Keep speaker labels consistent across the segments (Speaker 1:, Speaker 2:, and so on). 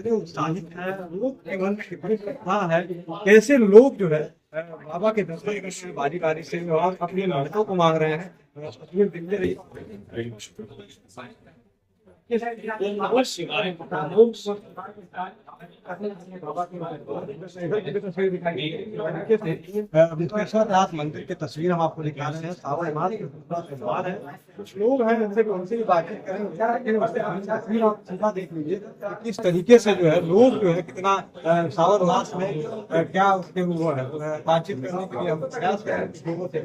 Speaker 1: इतने उत्साहित है, लोग के मन में कितनी श्रद्धा है, कैसे लोग जो है बाबा के दर्शन कर रहे हैं बारी बारी से और अपनी मन्नतों को मांग रहे हैं। तस्वीर दिखते रहिए। विश्वनाथ मंदिर की तस्वीर हम आपको दिखा रहे हैं। सावन मास के दूसरा सोमवार है। कुछ लोग हैं उनसे भी बातचीत करें, तस्वीर आप सीधा देख लीजिए किस तरीके से जो है लोग जो है कितना सावन मास में क्या उसके वो है बातचीत करने के लिए हम प्रयास करें लोगों से।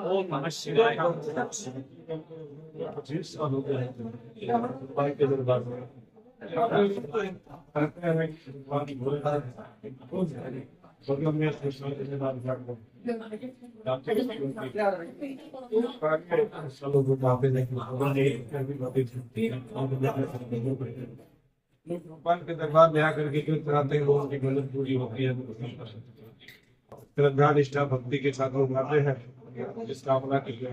Speaker 1: ओम नमः शिवाय। भगवान के दरबार में आकर के कीर्तन कराते हैं, लोगों की मन्नत पूरी होती है। श्रद्धा निष्ठा भक्ति के साथ लोग आते हैं इस कामना के लिए।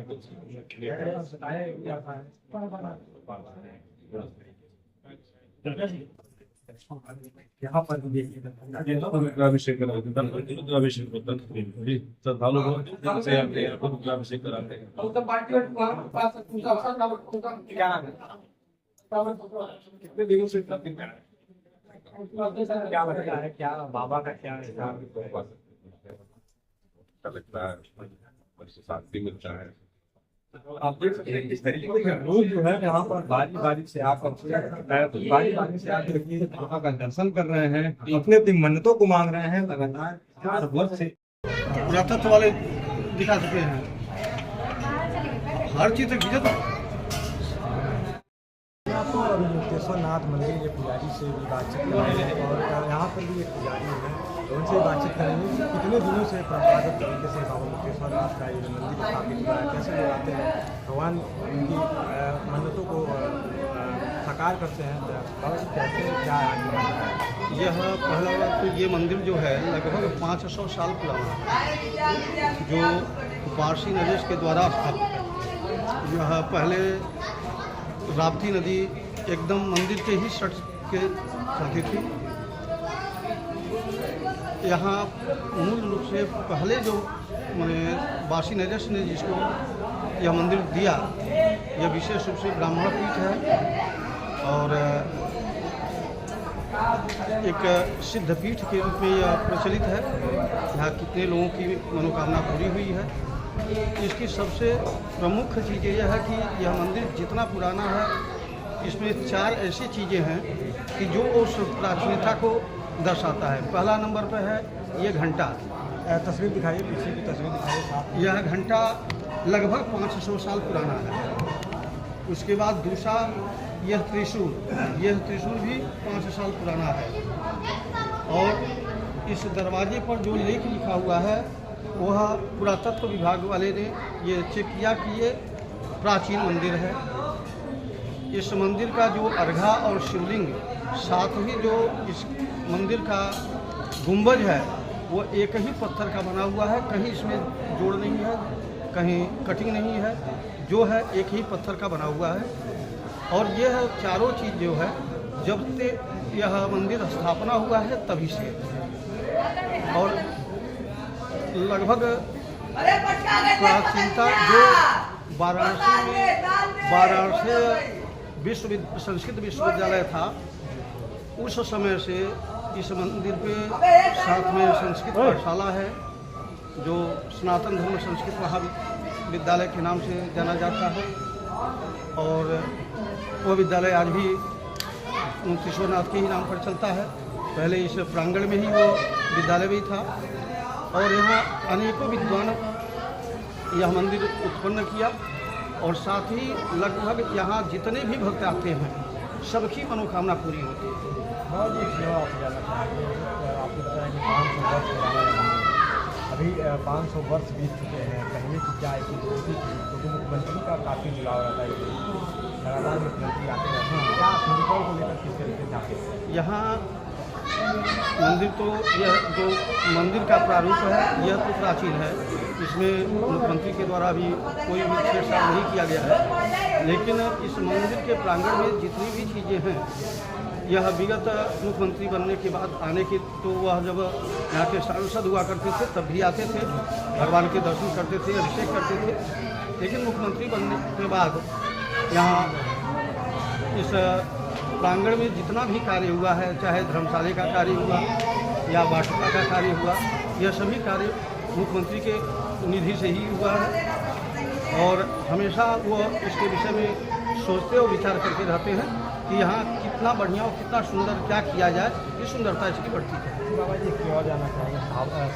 Speaker 1: यहाँ पर रुद्राभिषेक कराते हैं। कितने दिनों से क्या लगता है, क्या बाबा का क्या
Speaker 2: लगता है, शांति मिलता है।
Speaker 1: आप देख सकते हैं किस तरीके से लोग जो है यहाँ पर बारी बारी से आकर बाबा का दर्शन कर रहे हैं, अपने अपनी मन्नतों को मांग रहे हैं। लगातार 4 वर्ष से
Speaker 3: पुरातत्व वाले दिखा चुके हैं, हर चीज विजत।
Speaker 1: मुक्तेश्वर नाथ मंदिर के पुजारी से भी बातचीत करेंगे और यहाँ पर भी एक पुजारी है तो उनसे बातचीत करेंगे कि कितने दिनों से परंपरागत तरीके से बाबा मुक्तेश्वर नाथ का ये मंदिर स्थापित हुआ है, कैसे लोग आते हैं, भगवान उनकी मन्नतों को साकार करते हैं। बाबा जी कैसे क्या है?
Speaker 3: यह पहला बात तो ये मंदिर जो है लगभग 500 साल पुराना है, जो वारसी नरेश के द्वारा स्थापित है। यह पहले राप्ती नदी एकदम मंदिर के ही सट के साथी थी। यहाँ मूल रूप से पहले जो मैंने वासी नरेश ने जिसको यह मंदिर दिया, यह विशेष रूप से ब्राह्मण पीठ है और एक सिद्ध पीठ के रूप में यह प्रचलित है। यहाँ कितने लोगों की मनोकामना पूरी हुई है। इसकी सबसे प्रमुख चीज़ यह है कि यह मंदिर जितना पुराना है, इसमें 4 ऐसी चीज़ें हैं कि जो उस प्राचीनता को दर्शाता है। पहला नंबर पर है ये घंटा।
Speaker 1: तस्वीर दिखाइए, पीछे की तस्वीर दिखाइए।
Speaker 3: यह घंटा लगभग 500 साल पुराना है। उसके बाद दूसरा यह त्रिशूल भी 500 साल पुराना है। और इस दरवाजे पर जो लेख लिखा हुआ है वह पुरातत्व विभाग वाले ने ये चेक किया कि ये प्राचीन मंदिर है। इस मंदिर का जो अर्घा और शिवलिंग, साथ ही जो इस मंदिर का गुंबज है वो एक ही पत्थर का बना हुआ है, कहीं इसमें जोड़ नहीं है, कहीं कटिंग नहीं है, जो है एक ही पत्थर का बना हुआ है। और यह चारों चीज़ जो है जब से यह मंदिर स्थापना हुआ है तभी से, और लगभग प्राचीनता जो वाराणसी संस्कृत विश्वविद्यालय था, उस समय से इस मंदिर पे साथ में संस्कृत पाठशाला है जो सनातन धर्म संस्कृत महाविद्यालय के नाम से जाना जाता है। और वह विद्यालय आज भी मुक्तेश्वर नाथ के ही नाम पर चलता है। पहले इस प्रांगण में ही वो विद्यालय भी था और यहाँ अनेकों विद्वान यह मंदिर उत्पन्न किया। और साथ ही लगभग यहाँ जितने भी भक्त आते हैं सबकी मनोकामना पूरी होती है।
Speaker 1: बहुत ही सेवा आप जाना चाहेंगे। आपने बताया कि 500 वर्ष पुराना है मंदिर, अभी 500 वर्ष बीत चुके हैं। पहले की क्या एक दोस्ती थी, क्योंकि मुख्यमंत्री का काफ़ी जुड़ाव रहता है, लगातार मुख्यमंत्री आते रहते हैं। क्या प्रोटोकॉल को लेकर किस तरीके से आते हैं?
Speaker 3: यहाँ मंदिर तो यह जो मंदिर का प्रारूप है यह तो प्राचीन है, इसमें मुख्यमंत्री के द्वारा भी कोई भी छेड़छाड़ नहीं किया गया है। लेकिन इस मंदिर के प्रांगण में जितनी भी चीज़ें हैं यह विगत मुख्यमंत्री बनने के बाद आने के, तो वह जब यहाँ के सांसद हुआ करते थे तब भी आते थे, भगवान के दर्शन करते थे, अभिषेक करते थे। लेकिन मुख्यमंत्री बनने के बाद यहाँ इस प्रांगण में जितना भी कार्य हुआ है, चाहे धर्मशाला का कार्य हुआ या वाटिका का कार्य हुआ, यह सभी कार्य मुख्यमंत्री के निधि से ही हुआ है। और हमेशा वो इसके विषय में सोचते और विचार करके रहते हैं कि यहाँ कितना बढ़िया और कितना सुंदर क्या किया जाए, ये सुंदरता इसकी बढ़ती है।
Speaker 1: बाबा जी की और जाना चाहेंगे,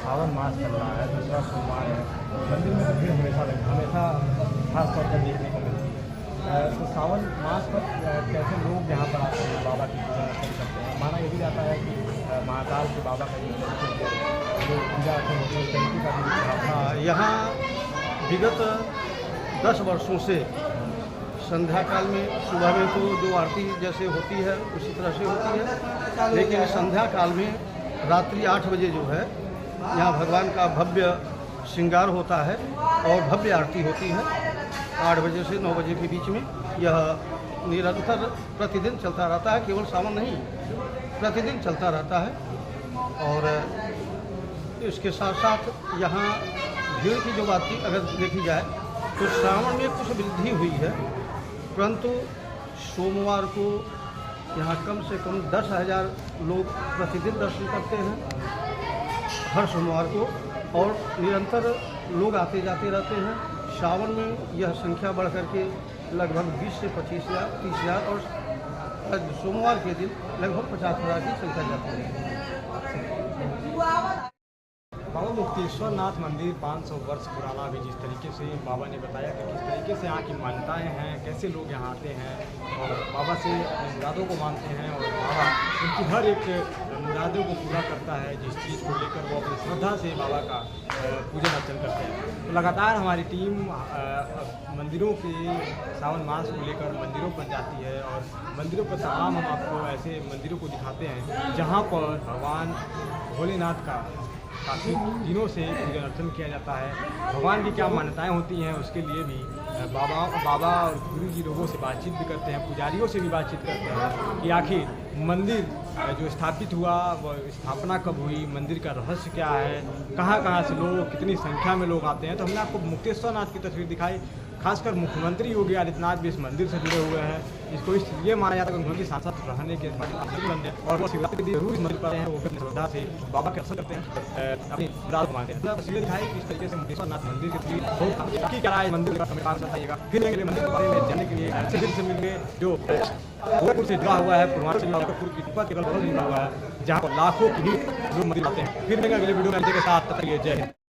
Speaker 1: सावन मास चल रहा है, दूसरा सोमवार है, मंदिर में तो भीड़ हमेशा खास तौर पर देखने को मिलती है। तो सावन मास पर कैसे लोग यहाँ पर आते हैं, बाबा की पूजा अर्चना करते हैं। माना यह भी जाता है कि महाकाल के बाबा का जो पूजा अर्चना होती है उस तरीके का भी।
Speaker 3: हाँ, यहाँ विगत 10 वर्षों से संध्या काल में सुबह में तो जो आरती जैसे होती है उसी तरह से होती है, लेकिन संध्या काल में रात्रि 8 बजे जो है यहाँ भगवान का भव्य श्रृंगार होता है और भव्य आरती होती है। 8 बजे से 9 बजे के बीच में यह निरंतर प्रतिदिन चलता रहता है, केवल सावन नहीं, प्रतिदिन चलता रहता है। और इसके साथ साथ यहाँ भीड़ की जो बात की अगर देखी जाए तो श्रावण में कुछ वृद्धि हुई है, परंतु सोमवार को यहाँ कम से कम 10,000 लोग प्रतिदिन दर्शन करते हैं हर सोमवार को, और निरंतर लोग आते जाते रहते हैं। सावन में यह संख्या बढ़ करके लगभग 20 से 25,000 30,000 और सोमवार के दिन लगभग 50,000 की संख्या जाती है।
Speaker 1: बाबा मुक्तेश्वर नाथ मंदिर 500 वर्ष पुराना भी, जिस तरीके से बाबा ने बताया कि किस तरीके से यहाँ की मान्यताएँ हैं, कैसे लोग यहाँ आते हैं और बाबा से मुरादों को मानते हैं, और बाबा उनकी हर एक मुरादों को पूरा करता है। जिस चीज़ को लेकर वो अपनी श्रद्धा से बाबा का पूजन अर्चन करते हैं। तो लगातार हमारी टीम मंदिरों के सावन मास को लेकर मंदिरों पर जाती है और मंदिरों पर तमाम हम आपको ऐसे मंदिरों को दिखाते हैं जहाँ पर भगवान भोलेनाथ का काफ़ी दिनों से पूजन अर्चन किया जाता है। भगवान की क्या मान्यताएं होती हैं उसके लिए भी बाबा और गुरु जी लोगों से बातचीत भी करते हैं, पुजारियों से भी बातचीत करते हैं कि आखिर मंदिर जो स्थापित हुआ वो स्थापना कब हुई, मंदिर का रहस्य क्या है, कहाँ कहाँ से लोग, कितनी संख्या में लोग आते हैं। तो हमने आपको मुक्तेश्वर नाथ की तस्वीर दिखाई। खासकर मुख्यमंत्री योगी आदित्यनाथ भी इस मंदिर से जुड़े हुए हैं। इसको इसलिए माना जाता है कि उनकी सांसद रहने के बन है और वो शिवरात्रि के दिन जरूर इस मंदिर पर हैं, वो अपनी श्रद्धा से बाबा के दर्शन करते हैं, अपनी मुराद को मांगते हैं। तस्वीरें दिखाई कि इस तरीके से मुक्तेश्वर नाथ मंदिर की तस्वीर बाकी क्या है मंदिर का हमें पास बताइएगा। फिर मंदिर के बारे में जानने के लिए ऐसे दिन से मिलेंगे जो गोरखपुर से जुड़ा हुआ है, पूर्वांचल गोरखपुर की टिप्पा केवल जुड़ा हुआ है, जहाँ पर लाखों की भीड़ लोग मंदिर आते हैं। फिर अगले वीडियो में के साथ जय हिंद।